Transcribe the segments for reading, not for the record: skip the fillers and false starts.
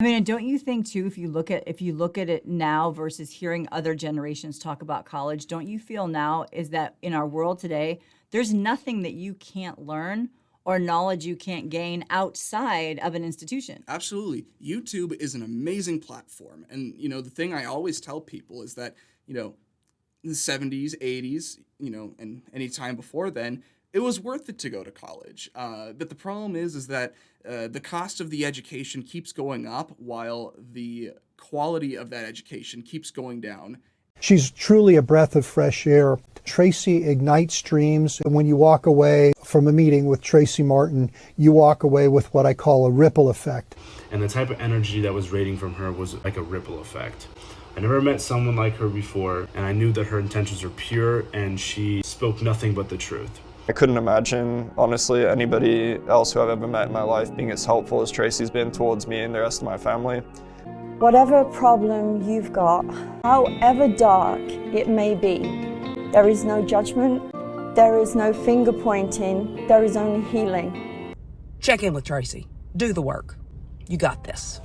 I mean, and don't you think too, if you look at it now versus hearing other generations talk about college, don't you feel now is that in our world today, there's nothing that you can't learn or knowledge you can't gain outside of an institution? Absolutely. YouTube is an amazing platform. And, the thing I always tell people is that, in the 70s, 80s, and any time before then, it was worth it to go to college. But the problem is that the cost of the education keeps going up while the quality of that education keeps going down. She's truly a breath of fresh air. Tracey ignites dreams, and when you walk away from a meeting with Tracey Martin, you walk away with what I call a ripple effect. And the type of energy that was radiating from her was like a ripple effect. I never met someone like her before, and I knew that her intentions were pure and she spoke nothing but the truth. I couldn't imagine, honestly, anybody else who I've ever met in my life being as helpful as Tracey's been towards me and the rest of my family. Whatever problem you've got, however dark it may be, there is no judgment, there is no finger pointing, there is only healing. Check in with Tracey. Do the work. You got this.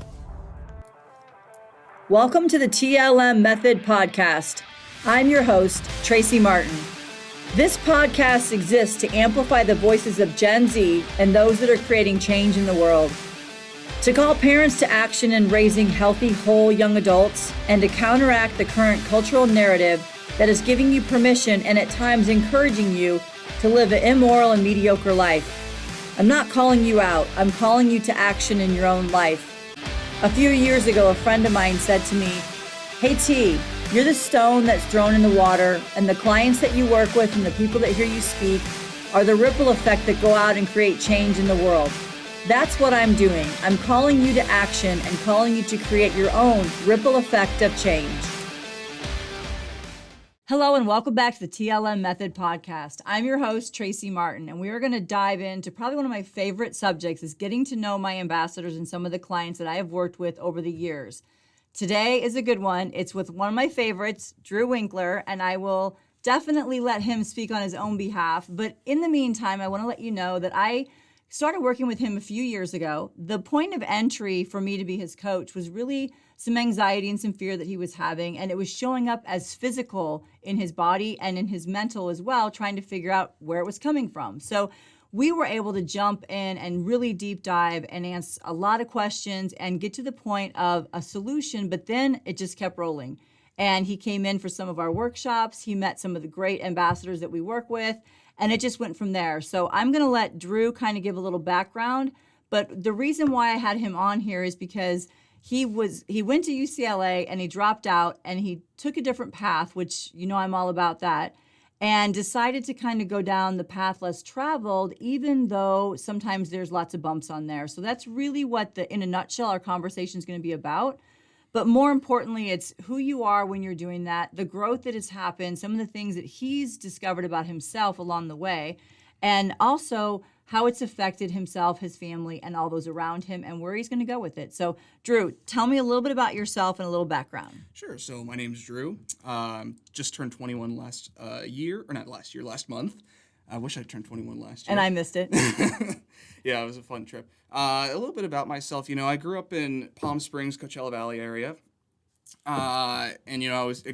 Welcome to the TLM Method Podcast. I'm your host, Tracey Martin. This podcast exists to amplify the voices of Gen Z and those that are creating change in the world. To call parents to action in raising healthy, whole young adults, and to counteract the current cultural narrative that is giving you permission and at times encouraging you to live an immoral and mediocre life. I'm not calling you out, I'm calling you to action in your own life. A few years ago, a friend of mine said to me, "Hey T, you're the stone that's thrown in the water, and the clients that you work with and the people that hear you speak are the ripple effect that go out and create change in the world." That's what I'm doing. I'm calling you to action and calling you to create your own ripple effect of change. Hello and welcome back to the TLM Method Podcast. I'm your host, Tracey Martin, and we are going to dive into probably one of my favorite subjects is getting to know my ambassadors and some of the clients that I have worked with over the years. Today is a good one. It's with one of my favorites, Drew Winkler, and I will definitely let him speak on his own behalf. But in the meantime, I want to let you know that I started working with him a few years ago. The point of entry for me to be his coach was really some anxiety and some fear that he was having, and it was showing up as physical in his body and in his mental as well, trying to figure out where it was coming from. So we were able to jump in and really deep dive and answer a lot of questions and get to the point of a solution, but then it just kept rolling. And he came in for some of our workshops. He met some of the great ambassadors that we work with, and it just went from there. So I'm going to let Drew kind of give a little background, but the reason why I had him on here is because he went to UCLA and he dropped out and he took a different path, which I'm all about that, and decided to kind of go down the path less traveled, even though sometimes there's lots of bumps on there. So that's really what in a nutshell, our conversation is going to be about. But more importantly, it's who you are when you're doing that, the growth that has happened, some of the things that he's discovered about himself along the way, and also how it's affected himself, his family, and all those around him, and where he's going to go with it. So, Drew, tell me a little bit about yourself and a little background. Sure. So my name's Drew. Just turned 21 last month. I wish I turned 21 last year. And I missed it. Yeah, it was a fun trip. A little bit about myself. I grew up in Palm Springs, Coachella Valley area. I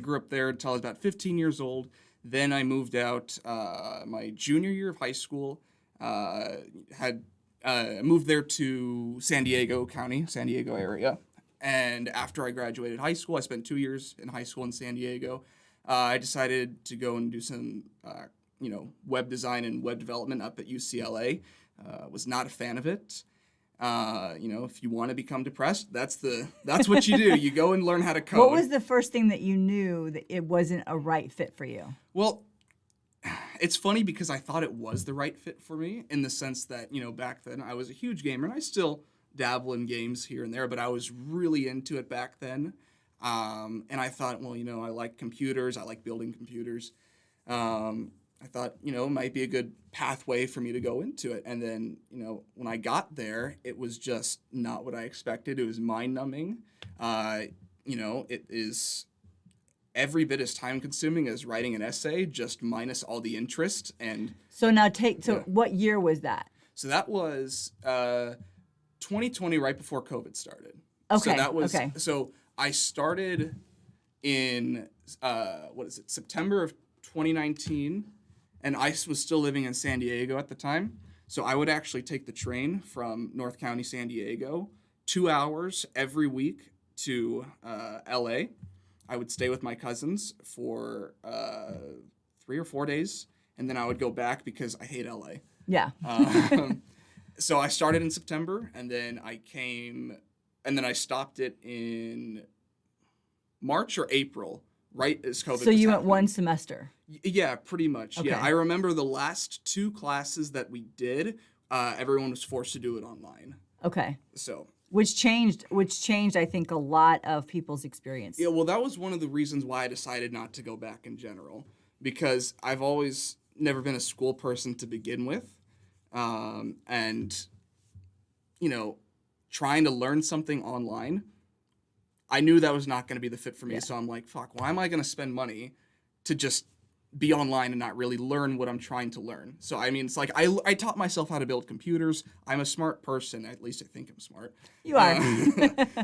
grew up there until I was about 15 years old. Then I moved out my junior year of high school. Moved there to San Diego County, San Diego area. And after I graduated high school, I spent 2 years in high school in San Diego. I decided to go and do some, web design and web development up at UCLA. Was not a fan of it. If you want to become depressed, that's what you do. You go and learn how to code. What was the first thing that you knew that it wasn't a right fit for you? Well, it's funny because I thought it was the right fit for me in the sense that, back then I was a huge gamer and I still dabble in games here and there, but I was really into it back then. And I thought, well, I like computers. I like building computers. I thought, it might be a good pathway for me to go into it. And then, when I got there, it was just not what I expected. It was mind-numbing. It is every bit as time-consuming as writing an essay, just minus all the interest. And so now what year was that? So that was 2020, right before COVID started. Okay. So that was okay. so I started in September of 2019, and I was still living in San Diego at the time. So I would actually take the train from North County, San Diego, 2 hours every week to LA. I would stay with my cousins for 3 or 4 days, and then I would go back because I hate LA. Yeah. So I started in September, and then I stopped it in March or April, right as COVID. So was you went happening. one semester. Yeah, pretty much. Okay. Yeah, I remember the last 2 classes that we did. Everyone was forced to do it online. Okay. So. Which changed, I think, a lot of people's experience. Yeah, well, that was one of the reasons why I decided not to go back in general, because I've always never been a school person to begin with. And, trying to learn something online, I knew that was not going to be the fit for me. Yeah. So I'm like, fuck, why am I going to spend money to just be online and not really learn what I'm trying to learn? So, I mean, it's like I taught myself how to build computers. I'm a smart person. At least I think I'm smart. You are.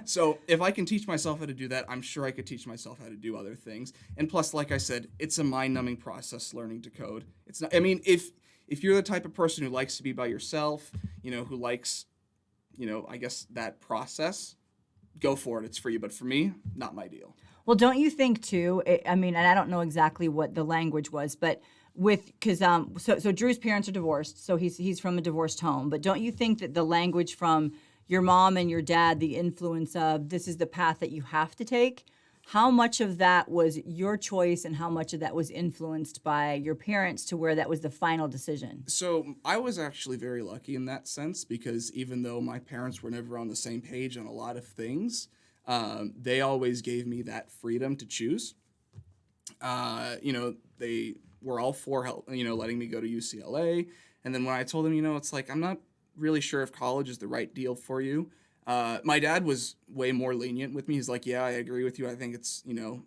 So if I can teach myself how to do that, I'm sure I could teach myself how to do other things. And plus, like I said, it's a mind-numbing process learning to code. It's not, I mean, if you're the type of person who likes to be by yourself, who likes, I guess that process, go for it. It's for you. But for me, not my deal. Well, don't you think too? And I don't know exactly what the language was, but so Drew's parents are divorced, so he's from a divorced home. But don't you think that the language from your mom and your dad, the influence of this is the path that you have to take, how much of that was your choice and how much of that was influenced by your parents to where that was the final decision? So I was actually very lucky in that sense, because even though my parents were never on the same page on a lot of things, they always gave me that freedom to choose. They were all for letting me go to UCLA. And then when I told them, it's like, I'm not really sure if college is the right deal for you. My dad was way more lenient with me. He's like, yeah, I agree with you. I think it's,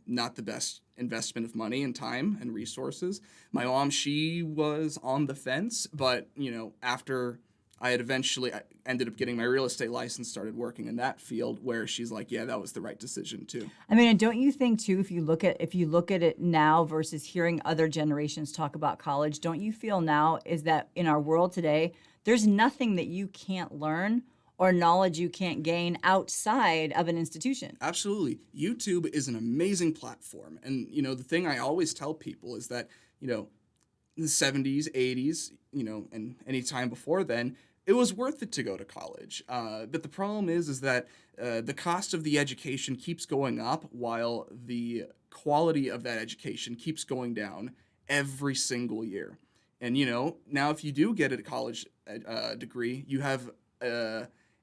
not the best investment of money and time and resources. My mom, she was on the fence, but, after I ended up getting my real estate license, started working in that field, where she's like, yeah, that was the right decision too. I mean, and don't you think too, if you look at it now versus hearing other generations talk about college, don't you feel now is that in our world today, there's nothing that you can't learn or knowledge you can't gain outside of an institution? Absolutely. YouTube is an amazing platform. And, the thing I always tell people is that, in the 70s, 80s, and any time before then, it was worth it to go to college. But the problem is that the cost of the education keeps going up while the quality of that education keeps going down every single year. And, now if you do get a college degree, you have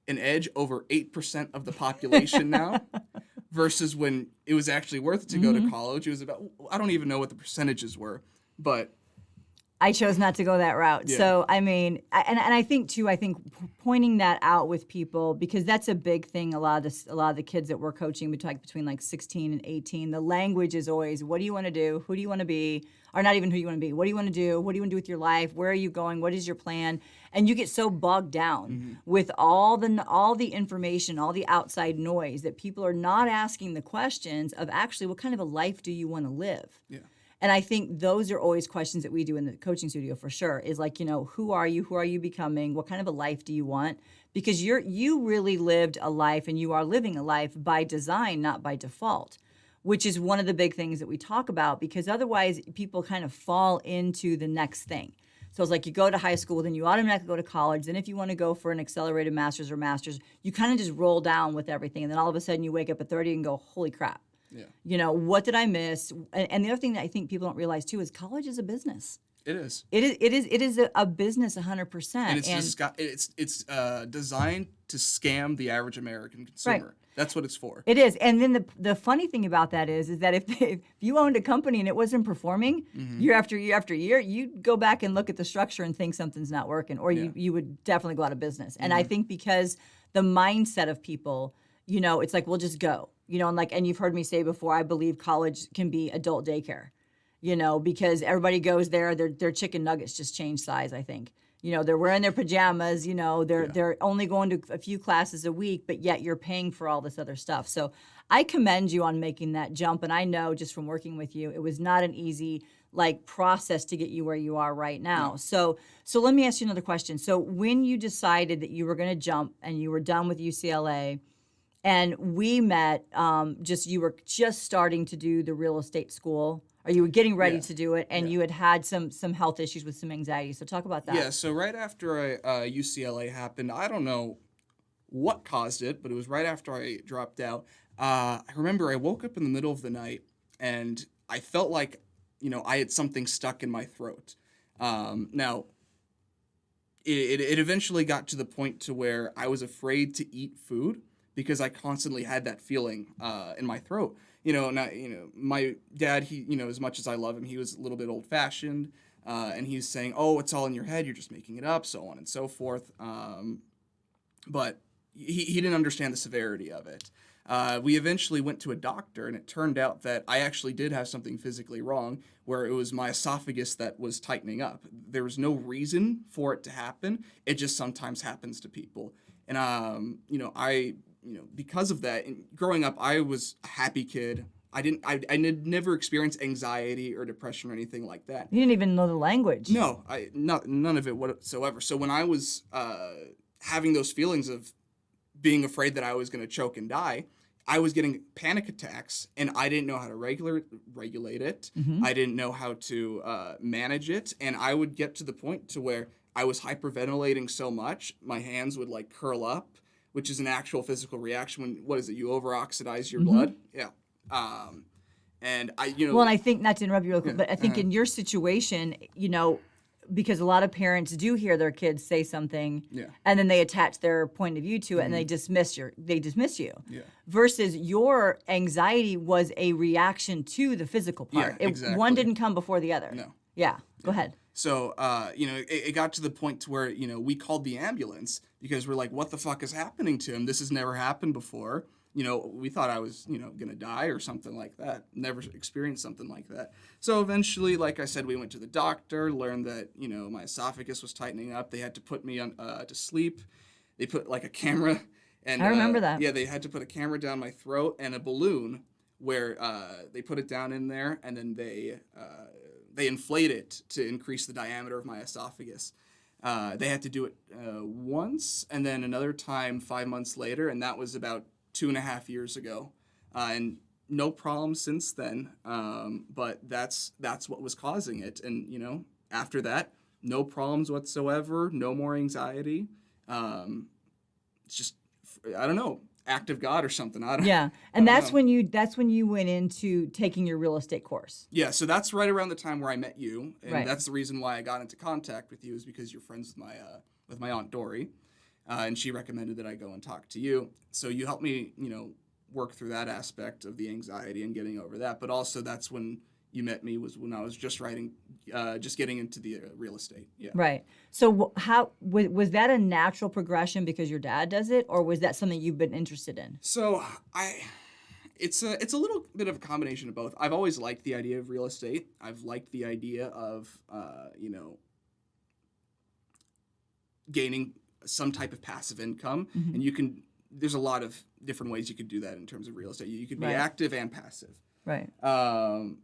an edge over 8% of the population now, versus when it was actually worth it to go to college. It was about, I don't even know what the percentages were, but I chose not to go that route. Yeah. So, I mean, I think pointing that out with people, because that's a big thing. A lot of the kids that we're coaching between like 16 and 18, the language is always, what do you want to do? Who do you want to be? Or not even who you want to be. What do you want to do? What do you want to do with your life? Where are you going? What is your plan? And you get so bogged down with all the information, all the outside noise, that people are not asking the questions of actually, what kind of a life do you want to live? yeah. And I think those are always questions that we do in the coaching studio for sure, is like, who are you? Who are you becoming? What kind of a life do you want? Because you really lived a life, and you are living a life by design, not by default, which is one of the big things that we talk about, because otherwise people kind of fall into the next thing. So it's like you go to high school, then you automatically go to college. Then if you want to go for an accelerated master's, you kind of just roll down with everything. And then all of a sudden you wake up at 30 and go, holy crap. Yeah. What did I miss? And the other thing that I think people don't realize too is college is a business. It is. It is a business 100%. And it's designed to scam the average American consumer. Right. That's what it's for. It is. And then the funny thing about that is that if you owned a company and it wasn't performing year after year after year, you'd go back and look at the structure and think something's not working, or you would definitely go out of business. And I think because the mindset of people, it's like, we'll just go. And you've heard me say before, I believe college can be adult daycare, because everybody goes there, their chicken nuggets just change size, I think. they're wearing their pajamas, they're only going to a few classes a week, but yet you're paying for all this other stuff. So I commend you on making that jump. And I know just from working with you, it was not an easy process to get you where you are right now. No. So let me ask you another question. So when you decided that you were going to jump and you were done with UCLA and we met, you were just starting to do the real estate school, or you were getting ready to do it, and you had some health issues with some anxiety. So talk about that. Yeah, so right after UCLA happened, I don't know what caused it, but it was right after I dropped out. I remember I woke up in the middle of the night, and I felt like, I had something stuck in my throat. Now, it eventually got to the point to where I was afraid to eat food because I constantly had that feeling in my throat. My dad, he, as much as I love him, he was a little bit old-fashioned, and he was saying, oh, it's all in your head, you're just making it up, so on and so forth. But he didn't understand the severity of it. We eventually went to a doctor, and it turned out that I actually did have something physically wrong, where it was my esophagus that was tightening up. There was no reason for it to happen. It just sometimes happens to people. And, because of that, and growing up, I was a happy kid. I never experienced anxiety or depression or anything like that. You didn't even know the language. No, none of it whatsoever. So when I was having those feelings of being afraid that I was going to choke and die, I was getting panic attacks, and I didn't know how to regulate it. Mm-hmm. I didn't know how to manage it, and I would get to the point to where I was hyperventilating so much, my hands would curl up, which is an actual physical reaction when, you over-oxidize your blood? Yeah. And Well, and I think, not to interrupt you real quick, but I think in your situation, because a lot of parents do hear their kids say something, and then they attach their point of view to it, and they dismiss you. Yeah. Versus your anxiety was a reaction to the physical part. Yeah, exactly. One didn't come before the other. No. Yeah. Go ahead. So, it got to the point to where, we called the ambulance because we're like, what the fuck is happening to him? This has never happened before. We thought I was, going to die or something like that. Never experienced something like that. So eventually, like I said, we went to the doctor, learned that, my esophagus was tightening up. They had to put me on to sleep. They put a camera. And I remember that. Yeah, they had to put a camera down my throat and a balloon where they put it down in there, and then they inflate it to increase the diameter of my esophagus. They had to do it once, and then another time 5 months later, and that was about 2.5 years ago, and no problem since then. But that's what was causing it, and after that, no problems whatsoever, no more anxiety. It's just, I don't know, act of God or something. Yeah, and that's when you went into taking your real estate course. Yeah, so that's right around the time where I met you, and that's the reason why I got into contact with you, is because you're friends with my Aunt Dory. And she recommended that I go and talk to you. So you helped me, work through that aspect of the anxiety and getting over that. But also that's when you met me, was when I was just getting into the real estate. Yeah. Right. So how was that a natural progression because your dad does it, or was that something you've been interested in? So it's a little bit of a combination of both. I've always liked the idea of real estate. I've liked the idea of, gaining some type of passive income, and there's a lot of different ways you could do that in terms of real estate. You could be active and passive. Right. My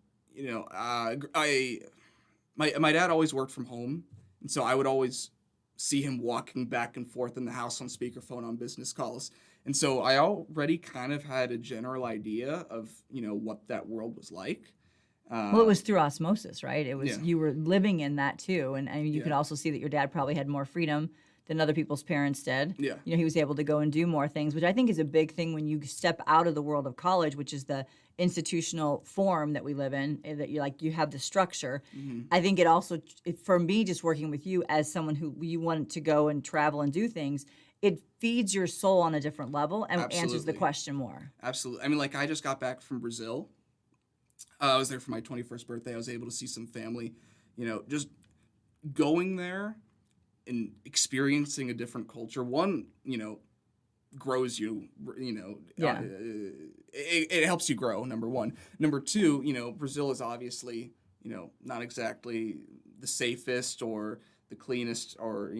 dad always worked from home, and so I would always see him walking back and forth in the house on speakerphone on business calls. And so I already kind of had a general idea of, what that world was like. Well, it was through osmosis, right? It was you were living in that too, and you could also see that your dad probably had more freedom than other people's parents did. Yeah. He was able to go and do more things, which I think is a big thing when you step out of the world of college, which is the institutional form that we live in, that you have the structure. Mm-hmm. I think it also, for me, just working with you as someone who you want to go and travel and do things, it feeds your soul on a different level and answers the question more. Absolutely. I mean, I just got back from Brazil. I was there for my 21st birthday. I was able to see some family. Just going there and experiencing a different culture, one, grows you, it helps you grow, number one. Number two, Brazil is obviously, not exactly the safest or the cleanest or,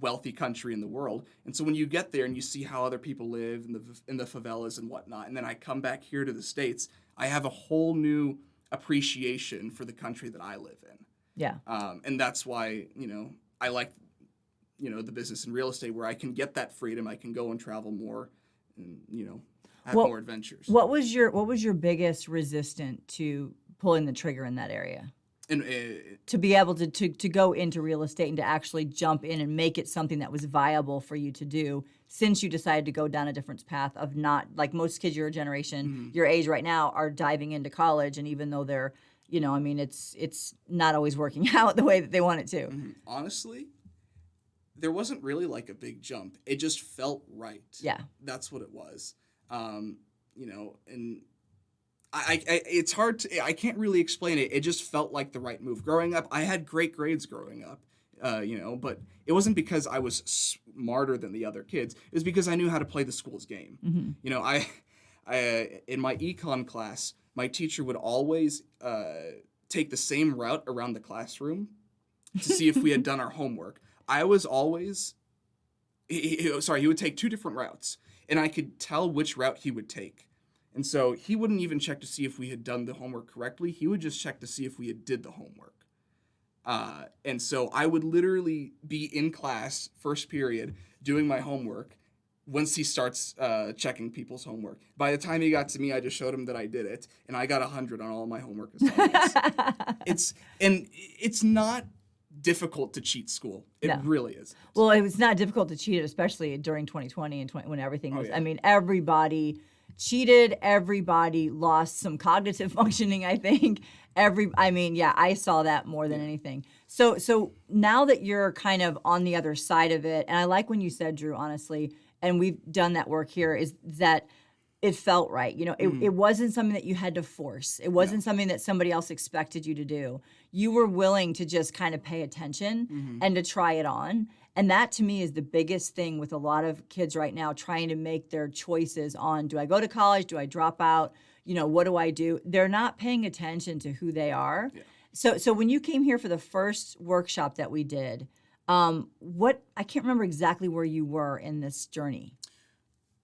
wealthy country in the world. And so when you get there and you see how other people live in the favelas and whatnot, and then I come back here to the States, I have a whole new appreciation for the country that I live in. Yeah. And that's why, I like, the business and real estate where I can get that freedom. I can go and travel more and, have more adventures. What was your biggest resistance to pulling the trigger in that area? And to be able to go into real estate and to actually jump in and make it something that was viable for you to do, since you decided to go down a different path of not, like most kids your generation, your age right now, are diving into college, and even though they're, it's not always working out the way that they want it to. Honestly, there wasn't really like a big jump. It just felt right. Yeah. That's what it was. And I it's hard to, I can't really explain it. It just felt like the right move. Growing up, I had great grades growing up, but it wasn't because I was smarter than the other kids. It was because I knew how to play the school's game. I in my econ class, my teacher would always take the same route around the classroom to see if we had done our homework. I was always, he would take two different routes, and I could tell which route he would take. And so he wouldn't even check to see if we had done the homework correctly. He would just check to see if we had did the homework. And so I would literally be in class, first period, doing my homework once he starts checking people's homework. By the time he got to me, I just showed him that I did it, and I got 100 on all my homework assignments. It's not difficult to cheat school. It really is. Well, it was not difficult to cheat, especially during 2020 and when everything was. Yeah. I mean, everybody cheated. Everybody lost some cognitive functioning, I think. I saw that more than anything. So now that you're kind of on the other side of it, and I like when you said, Drew, honestly, and we've done that work here, is that it felt right. It wasn't something that you had to force. It wasn't something that somebody else expected you to do. You were willing to just kind of pay attention and to try it on. And that, to me, is the biggest thing with a lot of kids right now trying to make their choices on, do I go to college? Do I drop out? What do I do? They're not paying attention to who they are. Yeah. So when you came here for the first workshop that we did, I can't remember exactly where you were in this journey.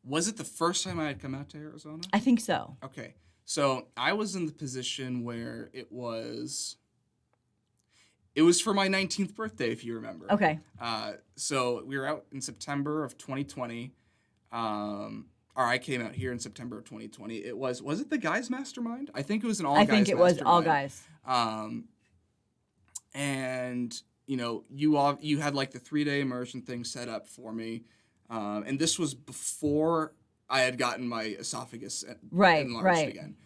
Was it the first time I had come out to Arizona? I think so. Okay. So I was in the position where it was for my 19th birthday, if you remember. Okay. So we were out in September of 2020. Or I came out here in September of 2020. Was it the guys' mastermind? I think it was an all guys mastermind. I think it was all guys. And you had like the 3-day immersion thing set up for me. And this was before I had gotten my esophagus enlarged again.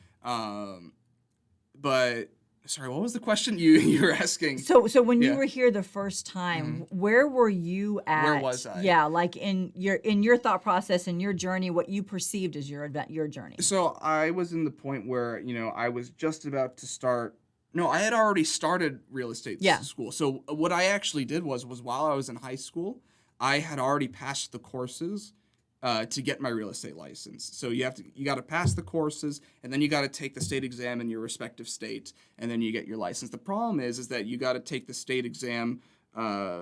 But sorry, what was the question you were asking? So when you were here the first time, where were you at? Where was I? Yeah, like in your thought process and your journey, what you perceived as your journey. So I was in the point where I was just about to start. No, I had already started real estate school. So what I actually did was while I was in high school, I had already passed the courses to get my real estate license. So you got to pass the courses, and then you got to take the state exam in your respective state, and then you get your license. The problem is that you got to take the state exam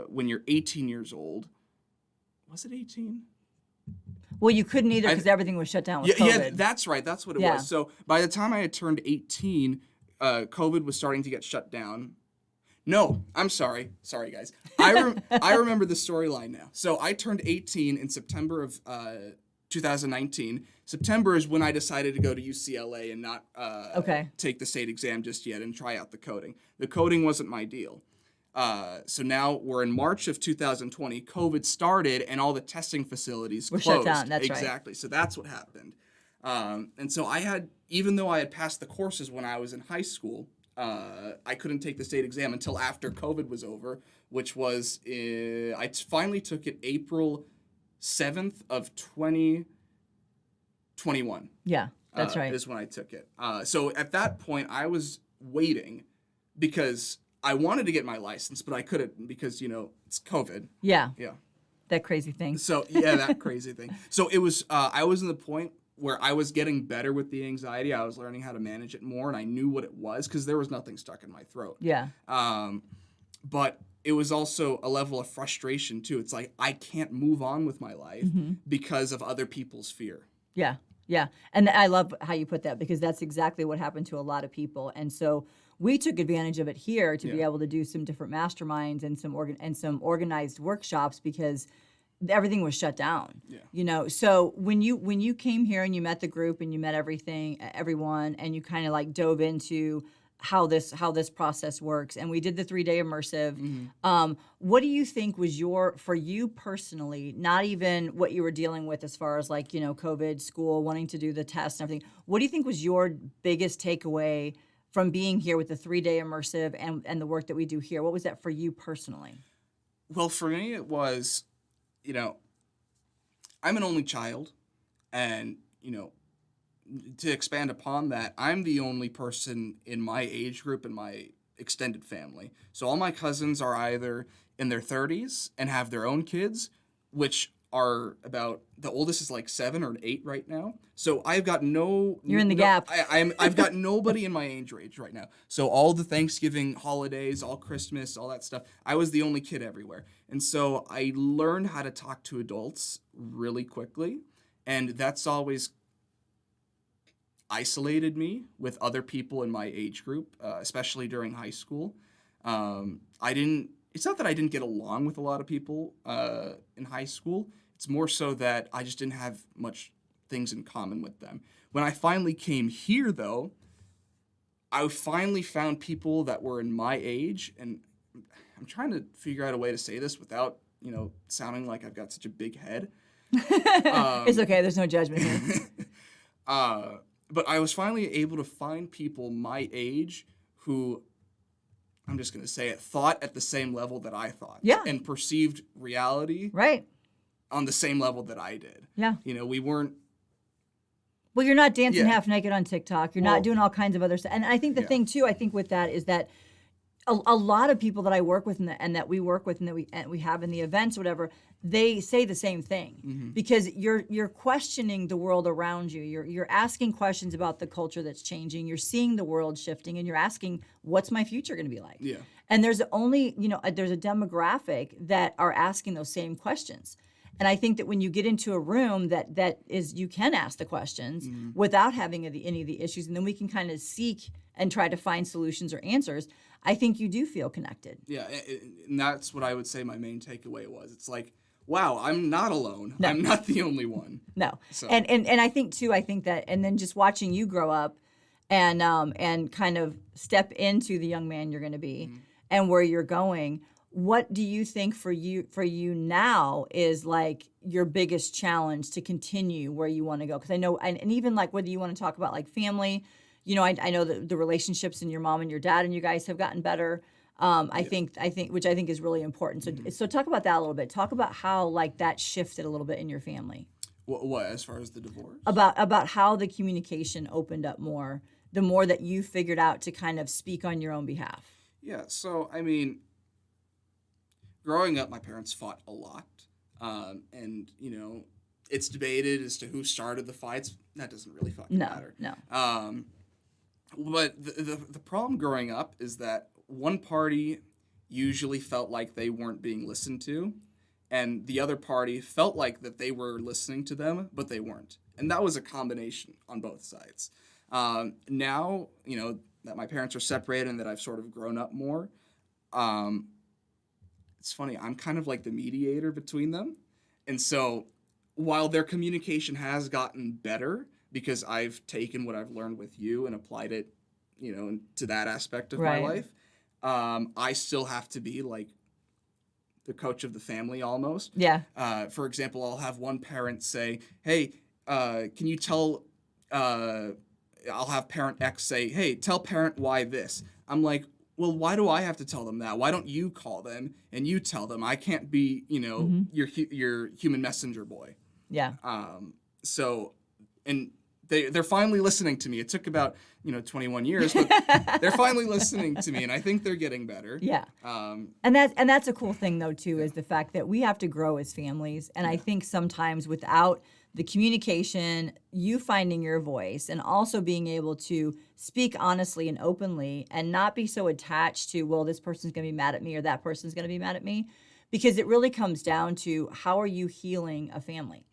when you're 18 years old. Was it 18? Well, you couldn't either because everything was shut down with COVID. Yeah, that's right. That's what it was. So by the time I had turned 18, COVID was starting to get shut down. No, I'm sorry. Sorry, guys. I remember the storyline now. So I turned 18 in September of 2019. September is when I decided to go to UCLA and not take the state exam just yet and try out the coding. The coding wasn't my deal. So now we're in March of 2020. COVID started and all the testing facilities closed. Shut down. That's right. Exactly. So that's what happened. And so even though I had passed the courses when I was in high school, I couldn't take the state exam until after COVID was over, which was, I finally took it April 7th of 2021. Yeah, that's right. Is when I took it. So at that point, I was waiting because I wanted to get my license, but I couldn't because, it's COVID. Yeah. Yeah. That crazy thing. So, yeah, that crazy thing. So it was, I was in the point where I was getting better with the anxiety. I was learning how to manage it more, and I knew what it was because there was nothing stuck in my throat. Yeah. But it was also a level of frustration too. It's like I can't move on with my life because of other people's fear. Yeah. Yeah. And I love how you put that, because that's exactly what happened to a lot of people. And so we took advantage of it here to be able to do some different masterminds and some organized workshops, because everything was shut down. Yeah. You know, so when you came here and you met the group and you met everyone, and you kind of like dove into how this process works, and we did the 3-day immersive. What do you think was for you personally, not even what you were dealing with as far as like, you know, COVID, school, wanting to do the test and everything, what do you think was your biggest takeaway from being here with the 3-day immersive and the work that we do here? What was that for you personally? Well, for me, it was, you know, I'm an only child, and, you know, to expand upon that, I'm the only person in my age group in my extended family. So all my cousins are either in their 30s and have their own kids, which are about, the oldest is like 7 or 8 right now. So I've got You're in the gap. I've got nobody in my age range right now. So all the Thanksgiving holidays, all Christmas, all that stuff, I was the only kid everywhere. And so I learned how to talk to adults really quickly. And that's always isolated me with other people in my age group, especially during high school. It's not that I didn't get along with a lot of people in high school. It's more so that I just didn't have much things in common with them. When I finally came here, though, I finally found people that were in my age, and I'm trying to figure out a way to say this without, you know, sounding like I've got such a big head. It's okay. There's no judgment here. But I was finally able to find people my age who, I'm just going to say it, thought at the same level that I thought. Yeah. And perceived reality Right. on the same level that I did. Yeah. You know, we weren't. Well, you're not dancing Yeah. half naked on TikTok. You're not doing all kinds of other stuff. And I think the thing too, I think with that is that a lot of people that I work with and that we work with and that we have in the events, whatever, they say the same thing, because you're questioning the world around you. You're asking questions about the culture that's changing. You're seeing the world shifting, and you're asking, what's my future going to be like? Yeah. And there's only, you know, there's a demographic that are asking those same questions. And I think that when you get into a room that is, you can ask the questions without having any of the issues, and then we can kind of seek and try to find solutions or answers. I think you do feel connected. Yeah. And that's what I would say my main takeaway was. It's like, wow, I'm not alone. No. I'm not the only one. No. So. And I think too, that, and then just watching you grow up and kind of step into the young man you're going to be and where you're going. What do you think for you now is like your biggest challenge to continue where you want to go? Because I know, and even like whether you want to talk about like family, you know, I know that the relationships in your mom and your dad and you guys have gotten better. I think which I think is really important. So talk about that a little bit. Talk about how like that shifted a little bit in your family. What as far as the divorce? About how the communication opened up more, the more that you figured out to kind of speak on your own behalf. Yeah. So I mean, growing up, my parents fought a lot, and you know, it's debated as to who started the fights. That doesn't really fucking matter. No. But the problem growing up is that one party usually felt like they weren't being listened to, and the other party felt like that they were listening to them, but they weren't. And that was a combination on both sides. Now, you know, that my parents are separated and that I've sort of grown up more, it's funny, I'm kind of like the mediator between them. And so while their communication has gotten better, because I've taken what I've learned with you and applied it, you know, to that aspect of my life, I still have to be like the coach of the family almost. Yeah. For example, I'll have one parent say, hey, can you tell, I'll have parent X say, hey, tell parent Y this. I'm like, well, why do I have to tell them that? Why don't you call them and you tell them? I can't be, you know, your human messenger boy. Yeah. So, and they're finally listening to me. It took about, 21 years, but they're finally listening to me, and I think they're getting better. Yeah. And that's a cool thing though too, is the fact that we have to grow as families. And I think sometimes without the communication, you finding your voice, and also being able to speak honestly and openly and not be so attached to, well, this person's going to be mad at me or that person's going to be mad at me, because it really comes down to how are you healing a family?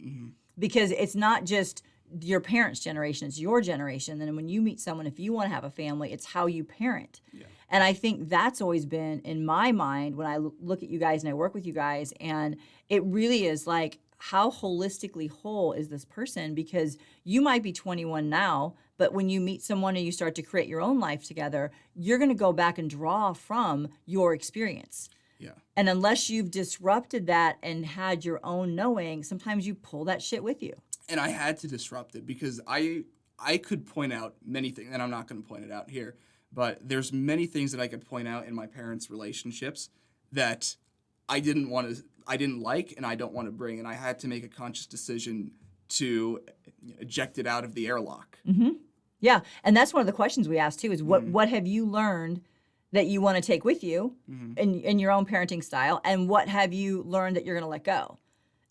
Because it's not just your parents' generation, it's your generation. And when you meet someone, if you want to have a family, it's how you parent. Yeah. And I think that's always been in my mind when I look at you guys and I work with you guys. And it really is like, how holistically whole is this person? Because you might be 21 now, but when you meet someone and you start to create your own life together, you're going to go back and draw from your experience. Yeah. And unless you've disrupted that and had your own knowing, sometimes you pull that shit with you. And I had to disrupt it because I could point out many things, and I'm not going to point it out here, but there's many things that I could point out in my parents' relationships that I didn't like, and I don't want to bring, and I had to make a conscious decision to eject it out of the airlock. Mm-hmm. Yeah, and that's one of the questions we asked too: is what have you learned that you want to take with you in your own parenting style, and what have you learned that you're going to let go?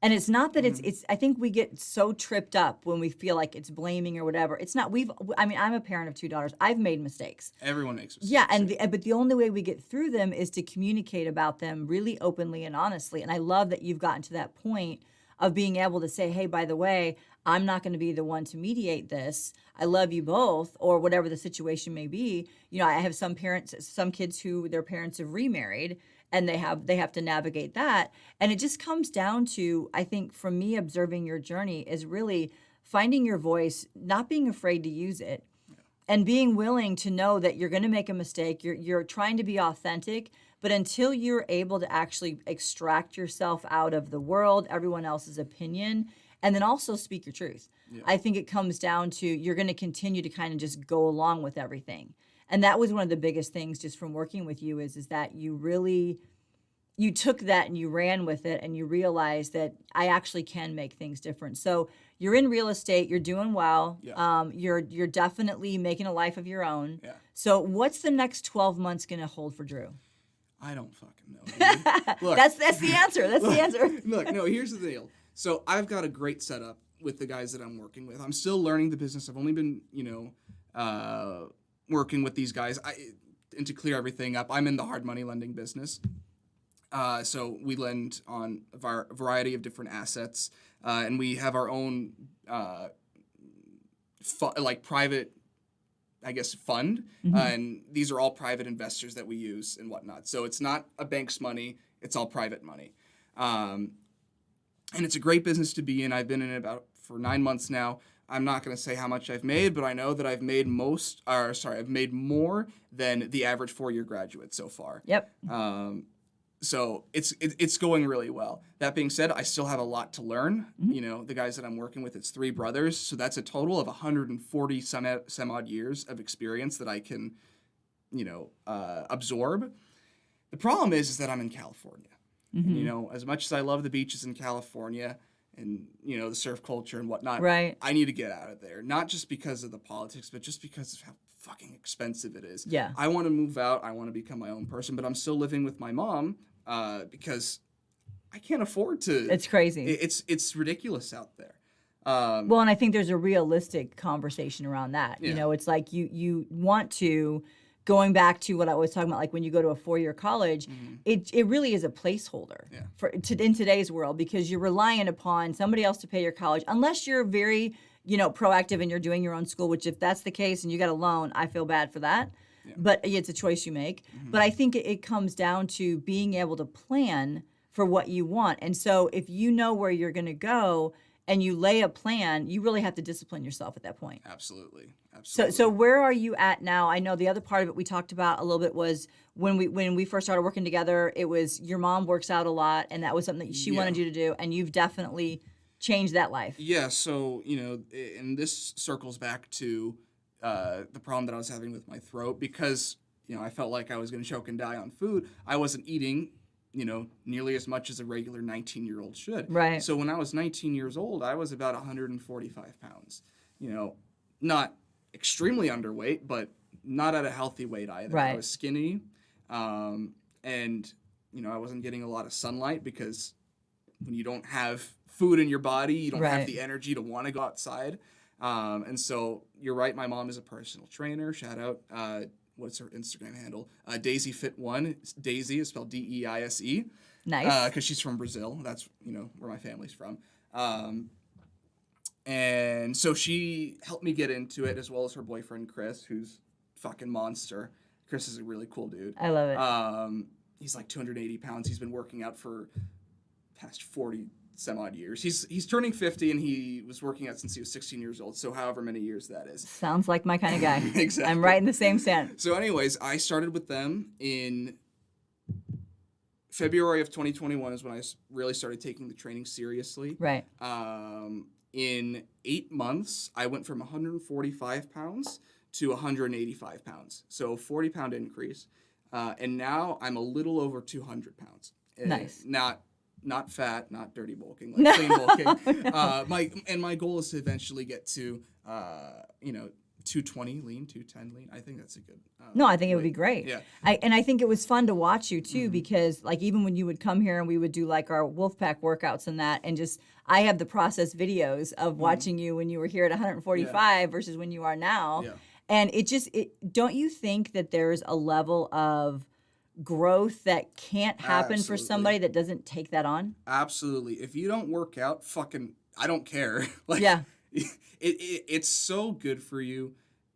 And it's not that it's. I think we get so tripped up when we feel like it's blaming or whatever. It's not. I'm a parent of 2 daughters. I've made mistakes. Everyone makes mistakes. Yeah, but the only way we get through them is to communicate about them really openly and honestly. And I love that you've gotten to that point of being able to say, hey, by the way, I'm not going to be the one to mediate this. I love you both, or whatever the situation may be. I have some kids who their parents have remarried, and they have to navigate that. And it just comes down to, I think, for me, observing your journey is really finding your voice, not being afraid to use it, and being willing to know that you're going to make a mistake. You're trying to be authentic, but until you're able to actually extract yourself out of the world, everyone else's opinion, and then also speak your truth. Yeah. I think it comes down to you're going to continue to kind of just go along with everything. And that was one of the biggest things just from working with you is that you took that and you ran with it and you realized that I actually can make things different. So you're in real estate, you're doing well. Yeah. You're definitely making a life of your own. Yeah. So what's the next 12 months going to hold for Drew? I don't fucking know. Look, that's the answer. That's the answer. Look, no, here's the deal. So I've got a great setup with the guys that I'm working with. I'm still learning the business. I've only been, working with these guys. And to clear everything up, I'm in the hard money lending business. So we lend on a variety of different assets, and we have our own private, fund. And these are all private investors that we use and whatnot. So it's not a bank's money; it's all private money. And it's a great business to be in. I've been in it for 9 months now. I'm not going to say how much I've made, but I know that I've made more than the average 4-year graduate so far. Yep. So it's going really well. That being said, I still have a lot to learn. The guys that I'm working with, it's 3 brothers. So that's a total of 140 some odd years of experience that I can, absorb. The problem is that I'm in California. And, as much as I love the beaches in California and, the surf culture and whatnot, right, I need to get out of there. Not just because of the politics, but just because of how fucking expensive it is. Yeah. I want to move out. I want to become my own person, but I'm still living with my mom because I can't afford to. It's crazy. It's ridiculous out there. Well, and I think there's a realistic conversation around that. Yeah. It's like you want to, going back to what I was talking about, like when you go to a 4-year college, it really is a placeholder in today's world, because you're relying upon somebody else to pay your college, unless you're very, proactive and you're doing your own school, which if that's the case and you got a loan, I feel bad for that. Yeah. But it's a choice you make. But I think it comes down to being able to plan for what you want. And so if you know where you're going to go and you lay a plan, you really have to discipline yourself at that point. Absolutely. So where are you at now? I know the other part of it we talked about a little bit was when we first started working together, it was your mom works out a lot, and that was something that she wanted you to do, and you've definitely changed that life. Yeah, so, and this circles back to the problem that I was having with my throat, because, I felt like I was going to choke and die on food. I wasn't eating, nearly as much as a regular 19-year-old should. Right. So when I was 19 years old, I was about 145 pounds. Not extremely underweight, but not at a healthy weight either. Right. I was skinny, and I wasn't getting a lot of sunlight, because when you don't have food in your body. You don't have Right. the energy to want to go outside. And so you're right. My mom is a personal trainer. Shout out. What's her Instagram handle? Daisy Fit One. Daisy is spelled Deise. Nice. Because she's from Brazil. That's, where my family's from. And so she helped me get into it, as well as her boyfriend, Chris, who's fucking monster. Chris is a really cool dude. I love it. He's like 280 pounds. He's been working out for past 40 some odd years. He's turning 50, and he was working out since he was 16 years old. So however many years that is. Sounds like my kind of guy. Exactly. I'm right in the same sense. So anyways, I started with them in February of 2021 is when I really started taking the training seriously. Right. In 8 months, I went from 145 pounds to 185 pounds. So 40-pound increase. And now I'm a little over 200 pounds. Nice. Not fat, not dirty bulking, like clean bulking. My goal is to eventually get to 220 lean, 210 lean. I think that's a good. No, I think it would be great. Yeah. I think it was fun to watch you too, because like even when you would come here and we would do like our Wolfpack workouts and that, and just I have the process videos of watching you when you were here at 145 versus when you are now. Yeah. And don't you think that there's a level of growth that can't happen for Absolutely. somebody that doesn't take that on? Absolutely. If you don't work out, I don't care. Yeah. It's so good for you,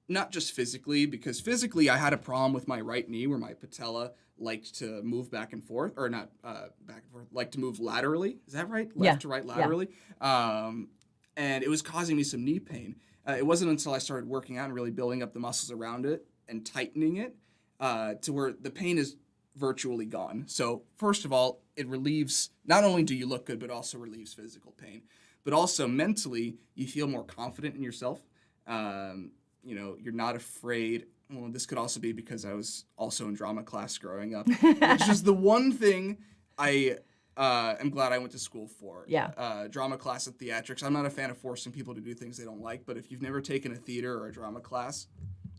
not just physically, because physically I had a problem with my right knee where my patella liked to move back and forth, or not back and forth, like to move laterally. Is that right? Left to right laterally. And it was causing me some knee pain. It wasn't until I started working out and really building up the muscles around it and tightening it to where the pain is virtually gone. So first of all, it relieves, not only do you look good, but also relieves physical pain. But also mentally, you feel more confident in yourself. You're not afraid. Well, this could also be because I was also in drama class growing up, which is the one thing I am glad I went to school for. Yeah. Drama class and theatrics. I'm not a fan of forcing people to do things they don't like, but if you've never taken a theater or a drama class,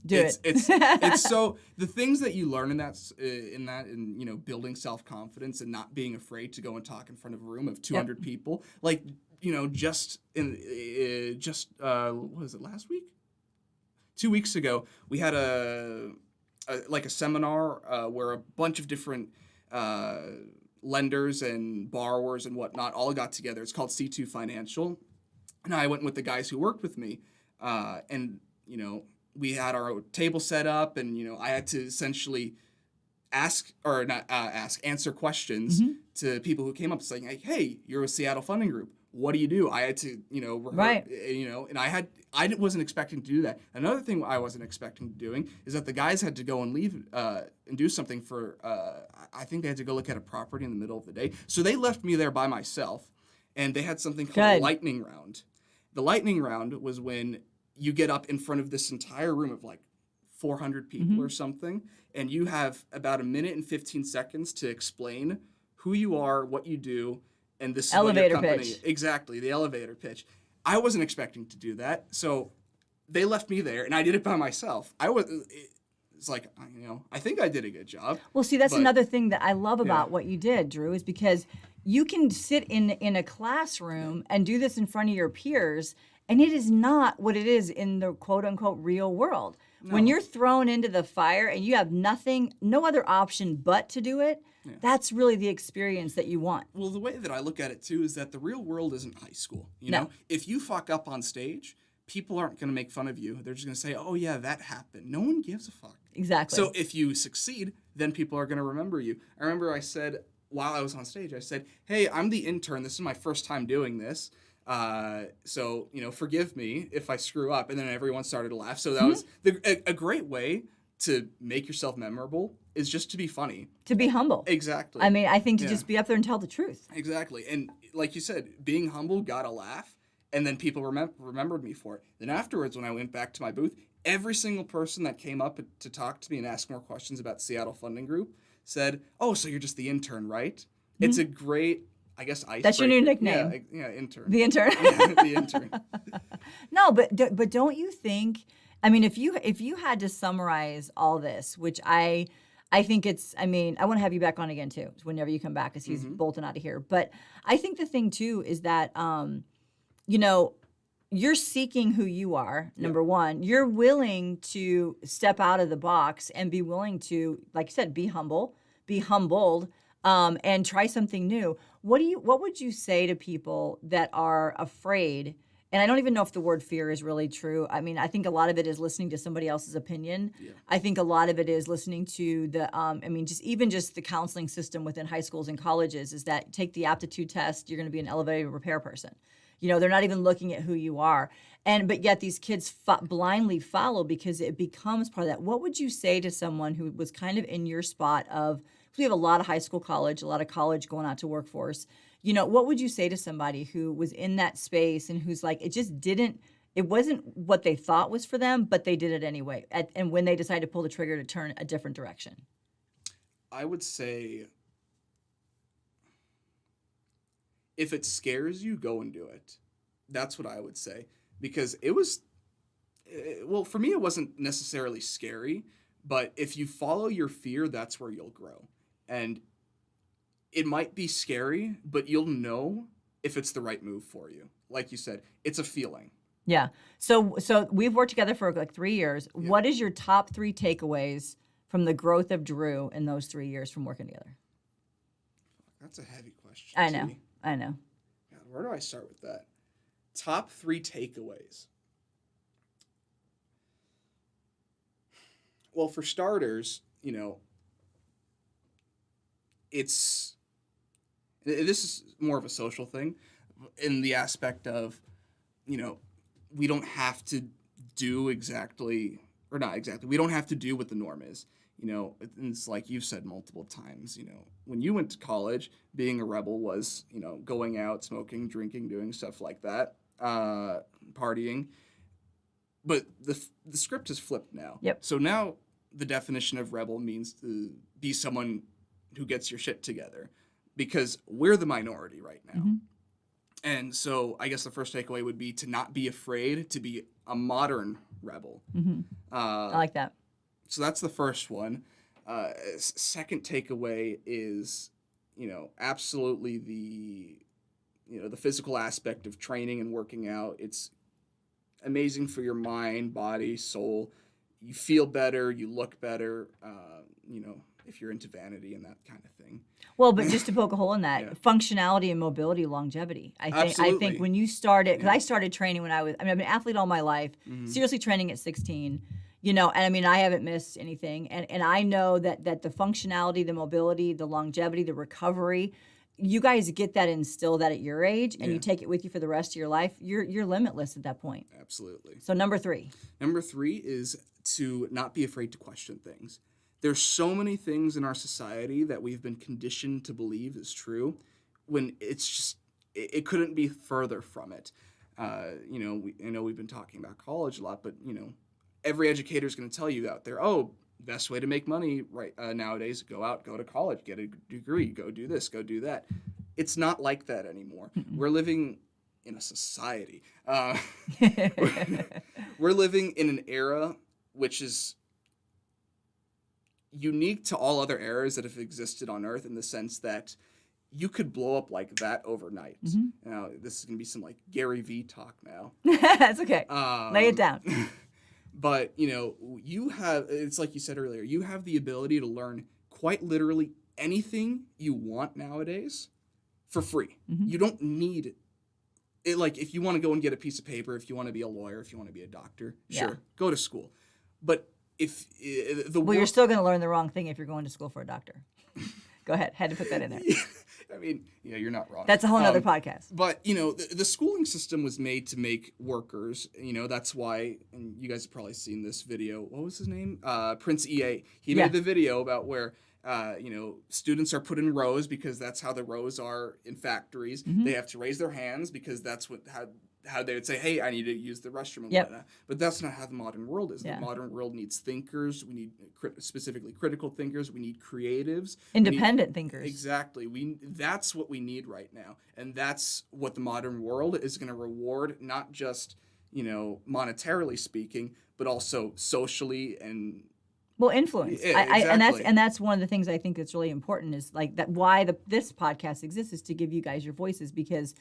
it's so the things that you learn in that building self-confidence and not being afraid to go and talk in front of a room of 200 people, like what was it, last week? 2 weeks ago, we had a seminar where a bunch of different lenders and borrowers and whatnot all got together. It's called C2 Financial, and I went with the guys who worked with me, we had our table set up, and I had to essentially answer questions to people who came up saying, like, "Hey, you're a Seattle Funding Group. What do you do?" I had to, right. And I wasn't expecting to do that. Another thing I wasn't expecting to doing is that the guys had to go and leave and do something for. I think they had to go look at a property in the middle of the day, so they left me there by myself, and they had something called a lightning round. The lightning round was when you get up in front of this entire room of like 400 people or something, and you have about 1 minute and 15 seconds to explain who you are, what you do, and this elevator is what your company. pitch. Exactly, the elevator pitch. I wasn't expecting to do that, so they left me there, and I did it by myself. It's like, I think I did a good job. Well, see, that's another thing that I love about what you did, Drew, is because you can sit in a classroom and do this in front of your peers, and it is not what it is in the quote-unquote real world. No. When you're thrown into the fire and you have no other option but to do it, that's really the experience that you want. Well, the way that I look at it, too, is that the real world isn't high school. You know? If you fuck up on stage, people aren't going to make fun of you. They're just going to say, "Oh, yeah, that happened." No one gives a fuck. Exactly. So if you succeed, then people are going to remember you. I remember I said, while I was on stage, I said, "Hey, I'm the intern. This is my first time doing this. So, forgive me if I screw up." And then everyone started to laugh. So that was a great way to make yourself memorable, is just to be funny. To be humble. Exactly. I mean, I think to just be up there and tell the truth. Exactly. And like you said, being humble got a laugh, and then people remembered me for it. Then afterwards, when I went back to my booth, every single person that came up to talk to me and ask more questions about Seattle Funding Group said, "Oh, so you're just the intern, right?" Mm-hmm. It's a great, I guess, icebreaker. That's your new nickname. Yeah, intern. The intern. The intern. No, but don't you think? I mean, if you had to summarize all this, which I I think I want to have you back on again too, whenever you come back, because he's bolting out of here. But I think the thing too is that, you're seeking who you are, number one. You're willing to step out of the box and be willing to, like you said, be humbled, and try something new. What would you say to people that are afraid? And I don't even know if the word fear is really true. I mean, I think a lot of it is listening to somebody else's opinion. Yeah. I think a lot of it is listening to just the counseling system within high schools and colleges is that take the aptitude test, you're going to be an elevator repair person. They're not even looking at who you are. But yet these kids blindly follow because it becomes part of that. What would you say to someone who was kind of in your spot of, because we have a lot of high school, college, a lot of college going out to workforce. What would you say to somebody who was in that space and who's like, it wasn't what they thought was for them, but they did it anyway. And when they decided to pull the trigger to turn a different direction? I would say, if it scares you, go and do it. That's what I would say. Because for me, it wasn't necessarily scary, but if you follow your fear, that's where you'll grow. And it might be scary, but you'll know if it's the right move for you. Like you said, it's a feeling. Yeah. So we've worked together for like 3 years. Yeah. What is your top 3 takeaways from the growth of Drew in those 3 years from working together? That's a heavy question. I know. God, where do I start with that? Top 3 takeaways. Well, for starters, this is more of a social thing in the aspect of, we don't have to do exactly, or not exactly, we don't have to do what the norm is. It's like you've said multiple times, when you went to college, being a rebel was, going out, smoking, drinking, doing stuff like that, partying. But the script is flipped now. Yep. So now the definition of rebel means to be someone who gets your shit together, because we're the minority right now. Mm-hmm. And so I guess the first takeaway would be to not be afraid to be a modern rebel. Mm-hmm. I like that. So that's the first one. Second takeaway is, absolutely the physical aspect of training and working out. It's amazing for your mind, body, soul. You feel better, you look better, if you're into vanity and that kind of thing. Well, but just to poke a hole in that, functionality and mobility, longevity. I think when you started, because I started training when I've been an athlete all my life, seriously training at 16, and I haven't missed anything. And I know that the functionality, the mobility, the longevity, the recovery, you guys get that, instill that at your age, and you take it with you for the rest of your life. You're limitless at that point. Absolutely. So number 3. Number 3 is to not be afraid to question things. There's so many things in our society that we've been conditioned to believe is true, when it's just, it couldn't be further from it. I know we've been talking about college a lot, but, every educator is going to tell you out there, best way to make money nowadays, go to college, get a degree, go do this, go do that. It's not like that anymore. Mm-mm. We're living in a society. We're living in an era which is unique to all other eras that have existed on Earth, in the sense that you could blow up like that overnight. Mm-hmm. Now, this is going to be some like Gary V talk now. That's okay. Lay it down. But, you have, it's like you said earlier, you have the ability to learn quite literally anything you want nowadays for free. Mm-hmm. You don't need it. Like, if you want to go and get a piece of paper, if you want to be a lawyer, if you want to be a doctor, sure, go to school. But if you're still going to learn the wrong thing if you're going to school for a doctor. Go ahead. Had to put that in there. I mean, you're not wrong. That's a whole other podcast. But, the schooling system was made to make workers. That's why, and you guys have probably seen this video. What was his name? Prince EA. He made the video about where, students are put in rows because that's how the rows are in factories. Mm-hmm. They have to raise their hands because that's how they would say, hey, I need to use the restroom. And but that's not how the modern world is. The modern world needs thinkers. We need specifically critical thinkers. We need creatives. Independent thinkers. Exactly. That's what we need right now. And that's what the modern world is going to reward, not just, monetarily speaking, but also socially and Well, influence. Exactly. And that's one of the things I think that's really important is like that why this podcast exists is to give you guys your voices, because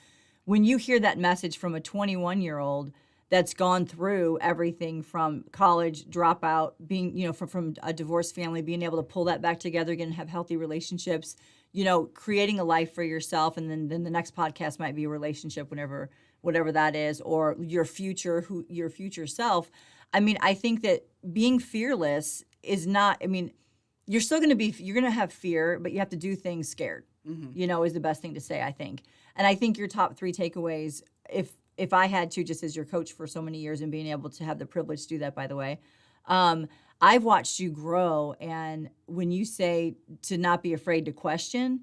when you hear that message from a 21-year-old that's gone through everything from college, dropout, being, from a divorced family, being able to pull that back together again and have healthy relationships, creating a life for yourself. And then the next podcast might be a relationship, whatever that is, or your future self. I mean, I think that being fearless is not, you're still going to you're going to have fear, but you have to do things scared, is the best thing to say, I think. And I think your top 3 takeaways, if I had to, just as your coach for so many years and being able to have the privilege to do that, by the way, I've watched you grow. And when you say to not be afraid to question,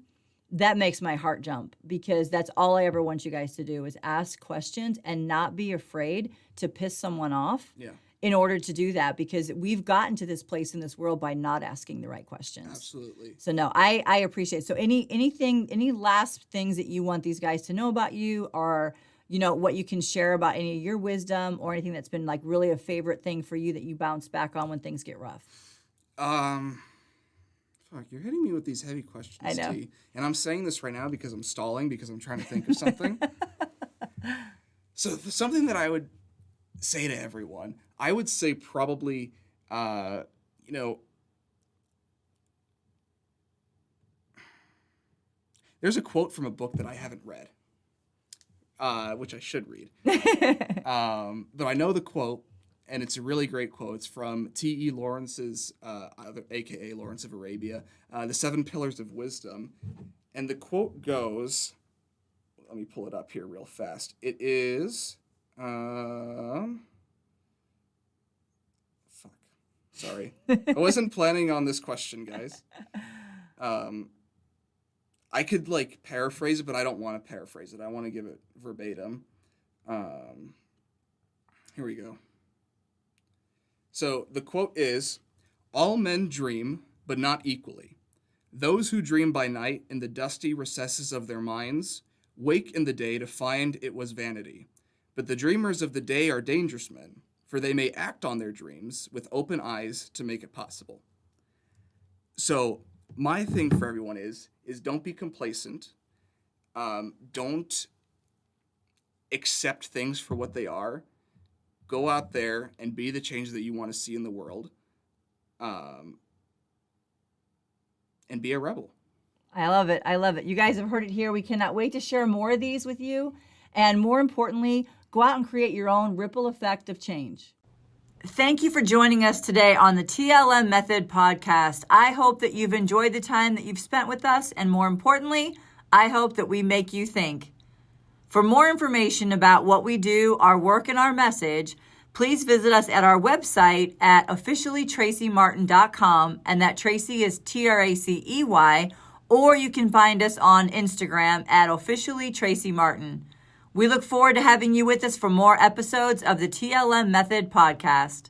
that makes my heart jump, because that's all I ever want you guys to do is ask questions and not be afraid to piss someone off. Yeah. In order to do that, because we've gotten to this place in this world by not asking the right questions. Absolutely. So no, I appreciate it. So any last things that you want these guys to know about you, or what you can share about any of your wisdom, or anything that's been like really a favorite thing for you that you bounce back on when things get rough? Fuck, you're hitting me with these heavy questions, I know. T. And I'm saying this right now because I'm stalling, because I'm trying to think of something. So something that I would say to everyone, I would say probably, there's a quote from a book that I haven't read, which I should read. But I know the quote, and it's a really great quote. It's from T.E. Lawrence's, a.k.a. Lawrence of Arabia, The 7 Pillars of Wisdom. And the quote goes, let me pull it up here real fast. It is... Sorry. I wasn't planning on this question, guys. I could paraphrase it, but I don't want to paraphrase it. I want to give it verbatim. Here we go. So the quote is, "All men dream, but not equally. Those who dream by night in the dusty recesses of their minds wake in the day to find it was vanity. But the dreamers of the day are dangerous men, for they may act on their dreams with open eyes to make it possible." So my thing for everyone is don't be complacent. Don't accept things for what they are. Go out there and be the change that you want to see in the world. And be a rebel. I love it. I love it. You guys have heard it here. We cannot wait to share more of these with you. And more importantly, go out and create your own ripple effect of change. Thank you for joining us today on the TLM Method Podcast. I hope that you've enjoyed the time that you've spent with us. And more importantly, I hope that we make you think. For more information about what we do, our work, and our message, please visit us at our website at officiallytraceymartin.com. And that Tracey is Tracey, or you can find us on Instagram at officiallytraceymartin. We look forward to having you with us for more episodes of the TLM Method Podcast.